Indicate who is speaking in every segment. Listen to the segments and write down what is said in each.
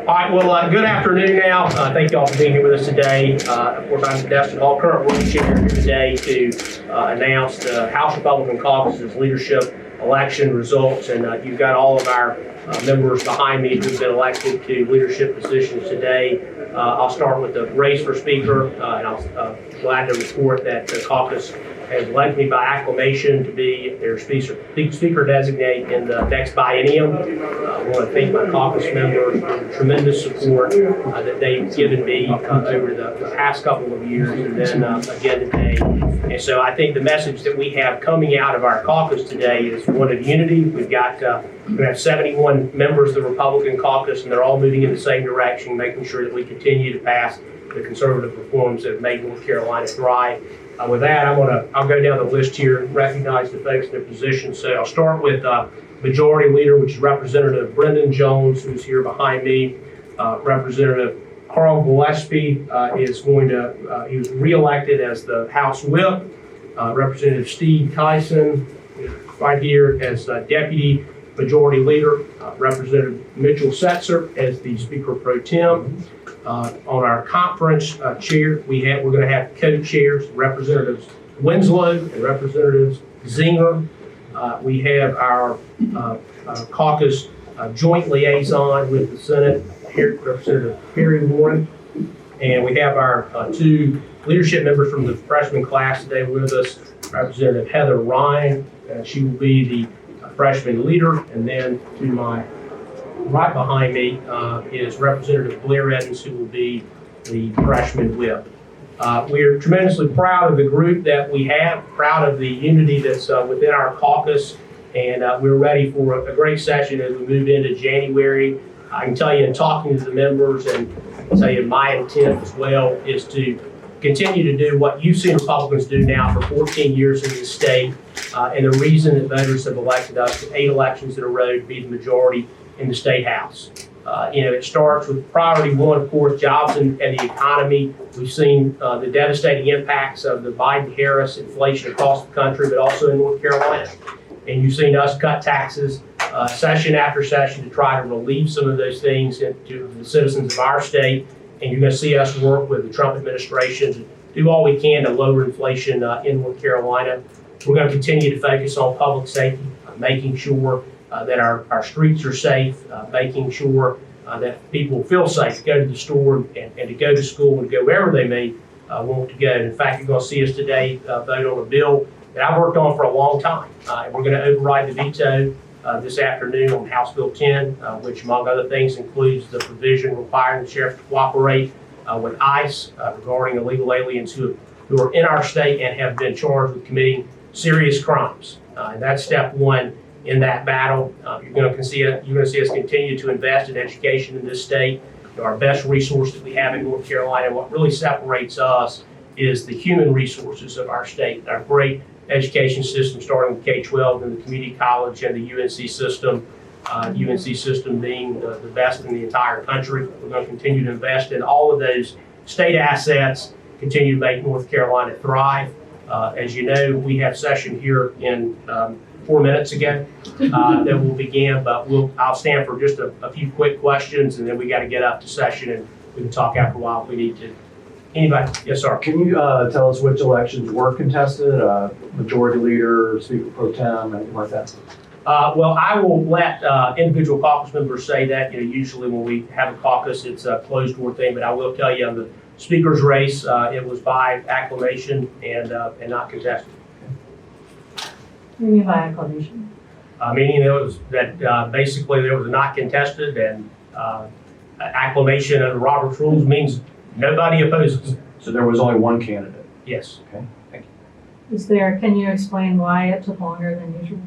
Speaker 1: All right, well, good afternoon now. Thank you all for being here with us today. Of course, I'm Destin Hall, current working chair here today to announce the House Republican Caucus's leadership election results. And you've got all of our members behind me who've been elected to leadership positions today. I'll start with the race for Speaker, and I'm glad to report that the caucus has elected me by acclamation to be their speaker-designate in the next biennium. I want to thank my caucus members for the tremendous support that they've given me over the past couple of years, and then again today. And so I think the message that we have coming out of our caucus today is one of unity. We have 71 members of the Republican caucus, and they're all moving in the same direction, making sure that we continue to pass the conservative reforms that have made North Carolina thrive. With that, I'll go down the list here and recognize the folks in their positions. So I'll start with Majority Leader, which is Representative Brendan Jones, who's here behind me. Representative Carl Gillespie he was reelected as the House Whip. Representative Steve Tyson, right here as Deputy Majority Leader. Representative Mitchell Setzer as the Speaker Pro Tem. On our conference chair, we're going to have co-chairs, Representatives Winslow and Representatives Zinger. We have our caucus joint liaison with the Senate, Representative Perry Warren. And we have our two leadership members from the freshman class today with us, Representative Heather Ryan. She will be the freshman leader. And then to my right behind me is Representative Blair Evans, who will be the freshman whip. We're tremendously proud of the group that we have, proud of the unity that's within our caucus, and we're ready for a great session as we move into January. I can tell you in talking to the members, and I'll tell you my intent as well, is to continue to do what you've seen Republicans do now for 14 years in this state, and the reason that voters have elected us to 8 elections in a row to be the majority in the State House. It starts with priority one, of course, jobs and the economy. We've seen the devastating impacts of the Biden-Harris inflation across the country, but also in North Carolina. And you've seen us cut taxes session after session to try to relieve some of those things to the citizens of our state. And you're going to see us work with the Trump administration to do all we can to lower inflation in North Carolina. We're going to continue to focus on public safety, making sure that our streets are safe, making sure that people feel safe to go to the store and to go to school and go wherever they may want to go. In fact, you're going to see us today vote on a bill that I've worked on for a long time. And we're going to override the veto this afternoon on House Bill 10, which among other things includes the provision requiring the sheriff to cooperate with ICE regarding illegal aliens who are in our state and have been charged with committing serious crimes. And that's step one in that battle. You're going to see us continue to invest in education in this state. Our best resource that we have in North Carolina. What really separates us is the human resources of our state. Our great education system, starting with K-12 and the community college and the UNC system. UNC system being the best in the entire country. We're going to continue to invest in all of those state assets, continue to make North Carolina thrive. As you know, we have session here in 4 minutes ago that will begin, but I'll stand for just a few quick questions, and then we got to get up to session, and we can talk after a while if we need to. Anybody? Yes, sir.
Speaker 2: Can you tell us which elections were contested? Majority Leader, Speaker Pro Tem, anything like that?
Speaker 1: Well, I will let individual caucus members say that. Usually when we have a caucus, it's a closed door thing, but I will tell you on the Speaker's race, it was by acclamation and not contested.
Speaker 3: What do you mean by acclamation?
Speaker 1: Meaning basically there was a not contested, and acclamation under Robert's rules means nobody opposes.
Speaker 2: So there was only one candidate?
Speaker 1: Yes.
Speaker 2: Okay, thank you.
Speaker 3: Can you explain why it took longer than usual?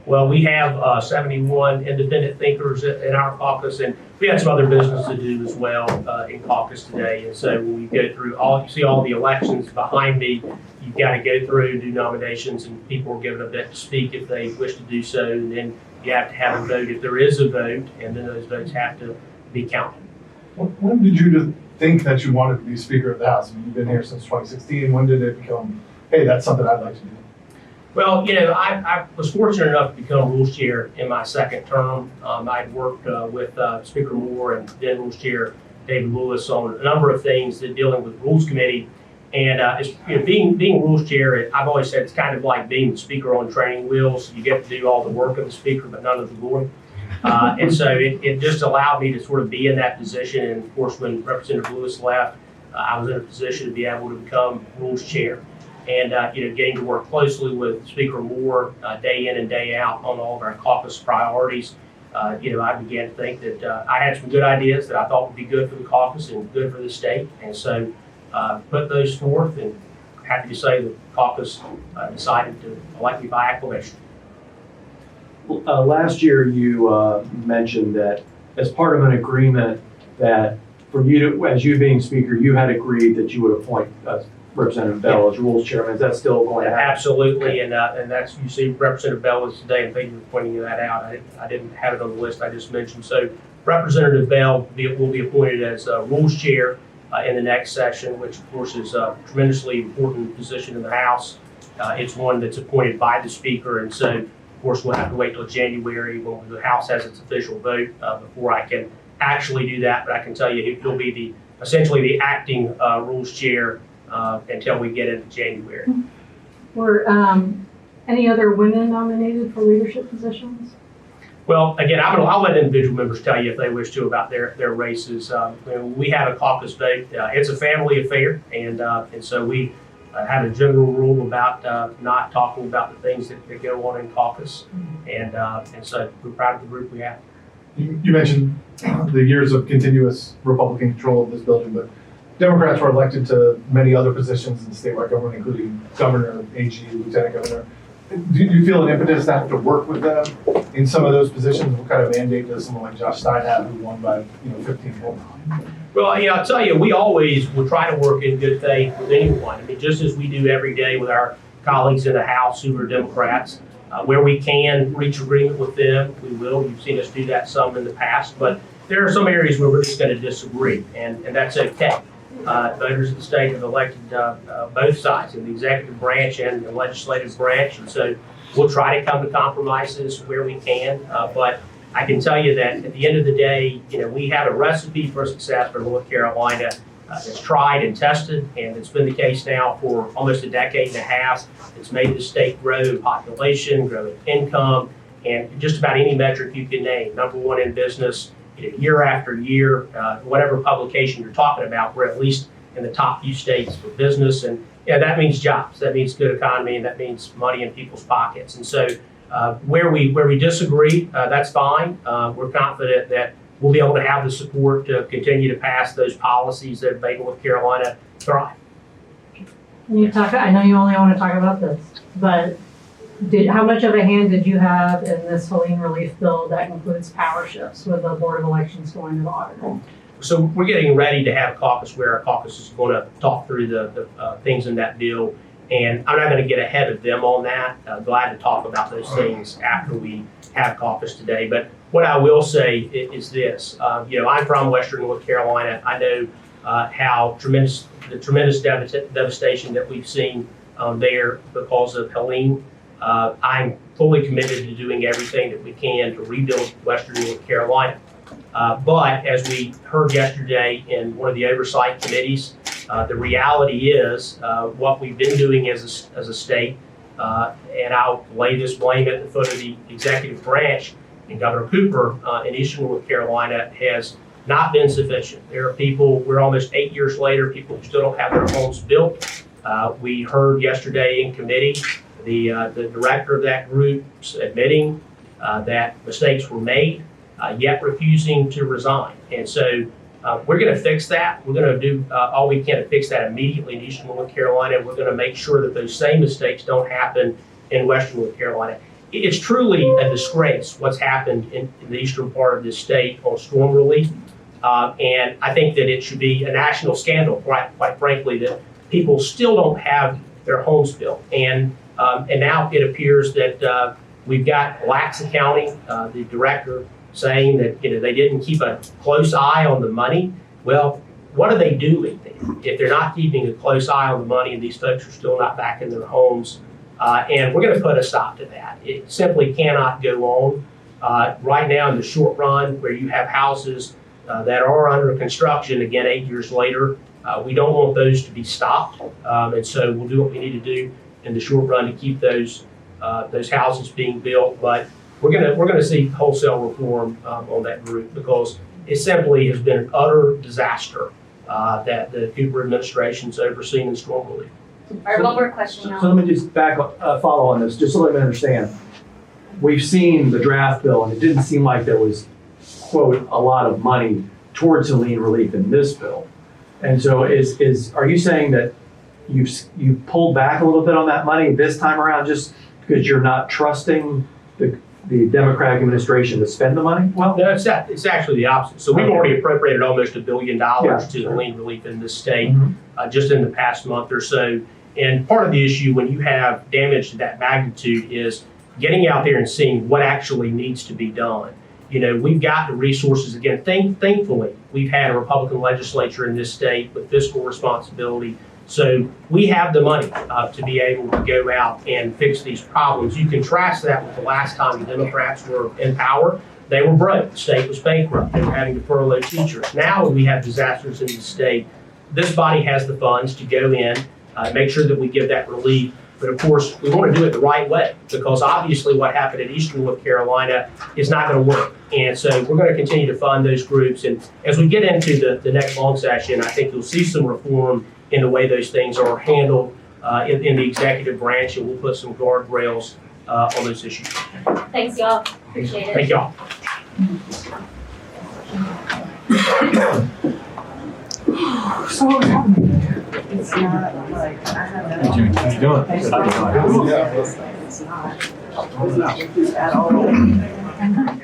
Speaker 1: Well, we have 71 independent thinkers in our caucus, and we had some other business to do as well in caucus today. And so when we go through you see all the elections behind me, you've got to go through and do nominations, and people are given a bit to speak if they wish to do so. And then you have to have a vote if there is a vote, and then those votes have to be counted.
Speaker 4: When did you think that you wanted to be Speaker of the House? I mean, you've been here since 2016. When did it become, hey, that's something I'd like to do?
Speaker 1: Well, I was fortunate enough to become rules chair in my second term. I'd worked with Speaker Moore and then rules chair David Lewis on a number of things that dealing with rules committee. And being rules chair, I've always said it's kind of like being the speaker on training wheels. You get to do all the work of the speaker, but none of the glory. And so it just allowed me to sort of be in that position. And of course, when Representative Lewis left, I was in a position to be able to become rules chair. And getting to work closely with Speaker Moore day in and day out on all of our caucus priorities, I began to think that I had some good ideas that I thought would be good for the caucus and good for the state. And so put those forth, and happy to say the caucus decided to elect me by acclamation.
Speaker 2: Last year, you mentioned that as part of an agreement that for you to, as you being speaker, you had agreed that you would appoint Representative Bell as rules chairman. Is that still going to happen?
Speaker 1: Absolutely, and that's, you see Representative Bell is today, and thank you for pointing that out. I didn't have it on the list I just mentioned. So Representative Bell will be appointed as rules chair in the next session, which of course is a tremendously important position in the House. It's one that's appointed by the speaker, and so of course we'll have to wait till January when the House has its official vote before I can actually do that. But I can tell you he'll be essentially the acting rules chair until we get into January.
Speaker 3: Were any other women nominated for leadership positions?
Speaker 1: Well, again, I'll let individual members tell you if they wish to about their races. We have a caucus vote. It's a family affair, and so we have a general rule about not talking about the things that go on in caucus, and so we're proud of the group we have.
Speaker 4: You mentioned the years of continuous Republican control of this building, but Democrats were elected to many other positions in statewide government, including governor, AG, lieutenant governor. Do you feel an impetus to have to work with them in some of those positions? What kind of mandate does someone like Josh Stein have, who won by 15 votes?
Speaker 1: Well, I'll tell you, we always will try to work in good faith with anyone. I mean, just as we do every day with our colleagues in the House who are Democrats, where we can reach agreement with them, we will. You've seen us do that some in the past, but there are some areas where we're just going to disagree, and that's okay. Voters of the state have elected both sides, in the executive branch and the legislative branch, and so we'll try to come to compromises where we can. But I can tell you that at the end of the day, we have a recipe for success for North Carolina that's tried and tested, and it's been the case now for almost a decade and a half. It's made the state grow in population, grow in income, and just about any metric you can name. Number one in business. Year after year, whatever publication you're talking about, we're at least in the top few states for business, and that means jobs, that means good economy, and that means money in people's pockets. And so where we disagree, that's fine. We're confident that we'll be able to have the support to continue to pass those policies that make North Carolina thrive.
Speaker 3: Can you talk, I know you only want to talk about this, but how much of a hand did you have in this Helene relief bill that includes power shifts with the Board of Elections going to the auditor?
Speaker 1: So we're getting ready to have a caucus where our caucus is going to talk through the things in that bill, and I'm not going to get ahead of them on that. Glad to talk about those things after we have caucus today. But what I will say is this: I'm from Western North Carolina. I know how the tremendous devastation that we've seen there because of Helene. I'm fully committed to doing everything that we can to rebuild Western North Carolina. But as we heard yesterday in one of the oversight committees, the reality is what we've been doing as a state, and I'll lay this blame at the foot of the executive branch, and Governor Cooper in Eastern North Carolina has not been sufficient. There are people, we're almost 8 years later, people who still don't have their homes built. We heard yesterday in committee the director of that group admitting that mistakes were made, yet refusing to resign. And so we're going to fix that. We're going to do all we can to fix that immediately in Eastern North Carolina. We're going to make sure that those same mistakes don't happen in Western North Carolina. It's truly a disgrace what's happened in the eastern part of this state on storm relief. And I think that it should be a national scandal, quite frankly, that people still don't have their homes built. And now it appears that we've got lax accounting, the director saying that they didn't keep a close eye on the money. Well, what are they doing if they're not keeping a close eye on the money and these folks are still not back in their homes? And we're going to put a stop to that. It simply cannot go on. Right now, in the short run, where you have houses that are under construction, again, 8 years later, we don't want those to be stopped. And so we'll do what we need to do in the short run to keep those houses being built. But we're gonna see wholesale reform on that group, because it simply has been an utter disaster that the Cooper administration's overseen in storm relief.
Speaker 5: All right, one more question now.
Speaker 2: So let me just follow on this, just so let me understand. We've seen the draft bill, and it didn't seem like there was, quote, a lot of money towards the lien relief in this bill. And so are you saying that you've pulled back a little bit on that money this time around just because you're not trusting the Democratic administration to spend the money? Well,
Speaker 1: No, it's actually the opposite. So we've already appropriated almost $1 billion to the lien relief in this state just in the past month or so. And part of the issue when you have damage to that magnitude is getting out there and seeing what actually needs to be done. You know, we've got the resources. Again, thankfully, we've had a Republican legislature in this state with fiscal responsibility. So we have the money to be able to go out and fix these problems. You contrast that with the last time the Democrats were in power. They were broke. The state was bankrupt. They were having to furlough teachers. Now we have disasters in the state. This body has the funds to go in, make sure that we give that relief. But of course, we want to do it the right way, because obviously what happened in Eastern North Carolina is not going to work. And so we're going to continue to fund those groups. And as we get into the next long session, I think you'll see some reform in the way those things are handled in the executive branch, and we'll put some guardrails on those issues.
Speaker 5: Thanks, y'all. Appreciate it.
Speaker 1: Thank y'all.
Speaker 6: So what's happening? It's not like I have that.
Speaker 2: Jimmy, how you doing?
Speaker 6: It's not at all.